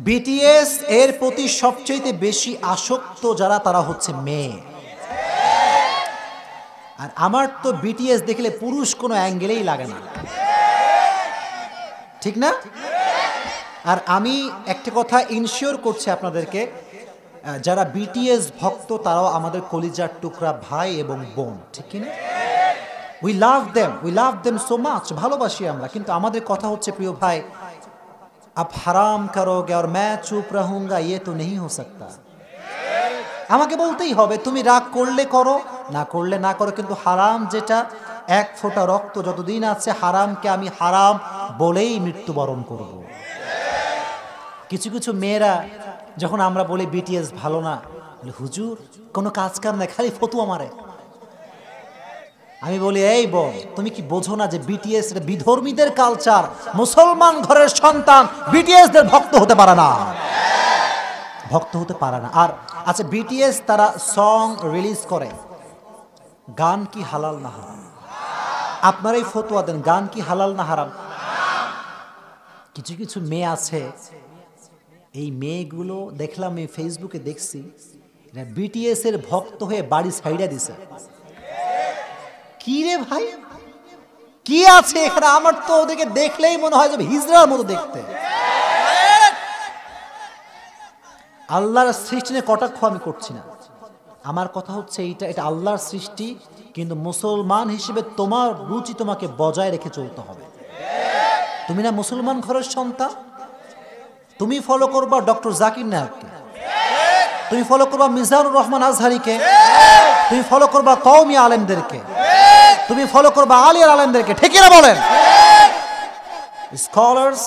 BTS এর প্রতি সবচেয়ে বেশি আসক্ত যারা তারা হচ্ছে মেয়ে। আর আমার তো বিটিএস দেখলে পুরুষ কোনো অ্যাঙ্গেলেই লাগে না, ঠিক না? আর আমি একটা কথা ইনশিওর করছি আপনাদেরকে, যারা বিটিএস ভক্ত তারাও আমাদের কলিজার টুকরা ভাই এবং বোন, ঠিক কিনা? We love them so much, ভালোবাসি আমরা। কিন্তু আমাদের কথা হচ্ছে, প্রিয় ভাই, আপ হারাম করোগে আর मैं চুপ रहूंगा ये तो नहीं हो सकता। আমাকে বলতেই হবে, তুমি রাগ করলে করো, না করলে না করো, কিন্তু হারাম যেটা, এক ফোঁটা রক্ত যতদিন আছে হারামকে আমি হারাম বলেই মৃত্যুবরণ করব। কিছু কিছু মেয়েরা যখন আমরা বলি বিটিএস ভালো না, হুজুর কোনো কাজ কাম নাই, খালি ফতুয়া মারে। আমি বলি, এই বোন, তুমি কি বোঝো না যে বিটিএস এটা বিধর্মীদের কালচার? মুসলমান ঘরের সন্তান বিটিএস দের ভক্ত হতে পারে না, ভক্ত হতে পারে না। আর আচ্ছা, বিটিএস তারা সং রিলিজ করে, গান কি হালাল না হারাম? আপনারাই ফতোয়া দেন, গান কি হালাল না হারাম? কিছু কিছু মেয়ে আছে, এই মেয়েগুলো দেখলাম, এই ফেসবুকে দেখছি, বিটিএস এর ভক্ত হয়ে বাড়ি ছাইড়া দিছে। কি রে ভাই, কি আছে এখানে? আমার তো ওদেরকে দেখলেই মনে হয় যে হিজড়ার মতো দেখতে। আল্লাহর সৃষ্টি নিয়ে কটাক্ষ আমি করছি না, আমার কথা হচ্ছে এটা আল্লাহর সৃষ্টি, কিন্তু মুসলমান হিসেবে তোমার রুচি তোমাকে বজায় রেখে চলতে হবে। তুমি না মুসলমান ঘরের সন্তান, তুমি ফলো করবা ডক্টর জাকির নায়ককে, তুমি ফলো করবা মিজানুর রহমান আজহারিকে, তুমি ফলো করবা কওমি আলেমদেরকে, তুমি ফলো করবা আলিয়ার আলেমদেরকে, ঠিক না বলেন? Scholars,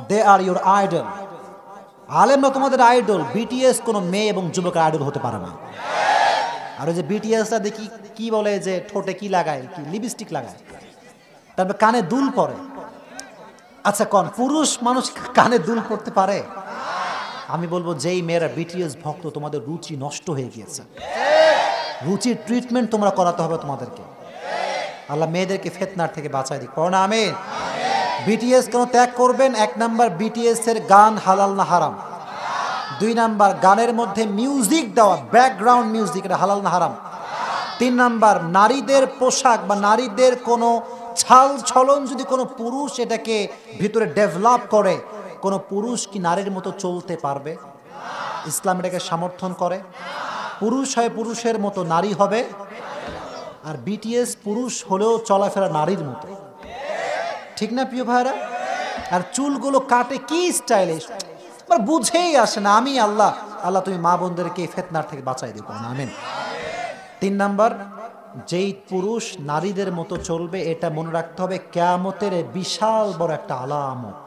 they are your idol. আলেমরা তোমাদের আইডল। বিটিএস কোনো মেয়ে এবং যুবকের আইডল হতে পারে না। আর ওই যে বিটিএসটা দেখি কি বলে, যে ঠোঁটে কি লাগায়, কি লিপস্টিক লাগায়, তারপর কানে দুল পরে। আচ্ছা, কোন পুরুষ মানুষ কানে দুল পড়তে পারে? আমি বলবো, যেই মেয়েরা বিটিএস ভক্ত, তোমাদের রুচি নষ্ট হয়ে গিয়েছে। রুচির ট্রিটমেন্ট তোমরা করাতে হবে তোমাদেরকে। আল্লাহ মেয়েদেরকে ফিতনার থেকে বাঁচায় দিক, পড়ো না আমিন। বিটিএস কেন ত্যাগ করবেন? এক নাম্বার, বিটিএস এর গান হালাল না হারাম? দুই নাম্বার, গানের মধ্যে মিউজিক দেওয়া, ব্যাকগ্রাউন্ড মিউজিক, এটা হালাল না হারাম? তিন নাম্বার, নারীদের পোশাক বা নারীদের কোনো ছাল ছলন যদি কোনো পুরুষ এটাকে ভিতরে ডেভেলপ করে, কোনো পুরুষ কি নারীর মতো চলতে পারবে? ইসলাম এটাকে সমর্থন করে। পুরুষ হয় পুরুষের মতো, নারী হবে। আর বিটিএস পুরুষ হলেও চলাফেরা নারীর মতো, ঠিক না প্রিয় ভাইরা? আর চুলগুলো কাটে কি স্টাইলিশ, আমার বুঝেই আসে না। আমি আল্লাহ তুমি মা বোনদেরকে ফিতনার থেকে বাঁচাই দিও, আমিন। তিন নাম্বার, যেই পুরুষ নারীদের মতো চলবে, এটা মনে রাখতে হবে কিয়ামতের বিশাল বড় একটা আলামত।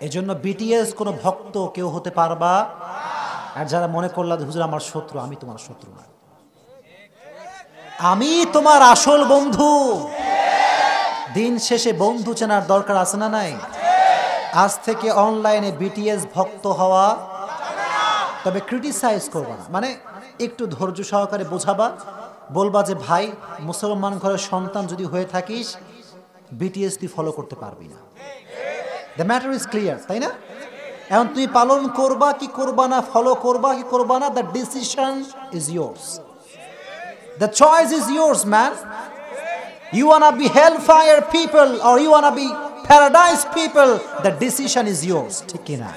এজন্য বিটিএস কোনো ভক্ত কেউ হতে পারবা। আর যারা মনে করলা হুজুর আমার শত্রু, আমি তোমার শত্রু না, আমি তোমার আসল বন্ধু। দিন শেষে বন্ধু চেনার দরকার আছে না নাই? আজ থেকে অনলাইনে বিটিএস ভক্ত হওয়া, তবে ক্রিটিসাইজ করবা না, মানে একটু ধৈর্য সহকারে বোঝাবা, বলবা যে ভাই, মুসলমান ঘরের সন্তান যদি হয়ে থাকিস, বিটিএস তুই ফলো করতে পারবি না। দ্য ম্যাটার ইজ ক্লিয়ার, তাই না? এখন তুমি পালন করবা কি করবা না, ফলো করবা কি করবা না, the decision is yours, the choice is yours man. You wanna be hellfire people or you wanna be paradise people, the decision is yours, ঠিক কি না?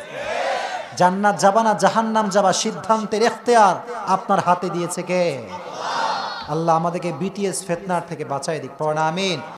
জান্নাত যাবা না জাহান্নাম যাবা, সিদ্ধান্তের ইখতিয়ার আপনার হাতে দিয়েছে কে? আল্লাহ আমাদেরকে বিটিএস ফিতনার থেকে বাঁচায় দিক, পড়ো না আমিন।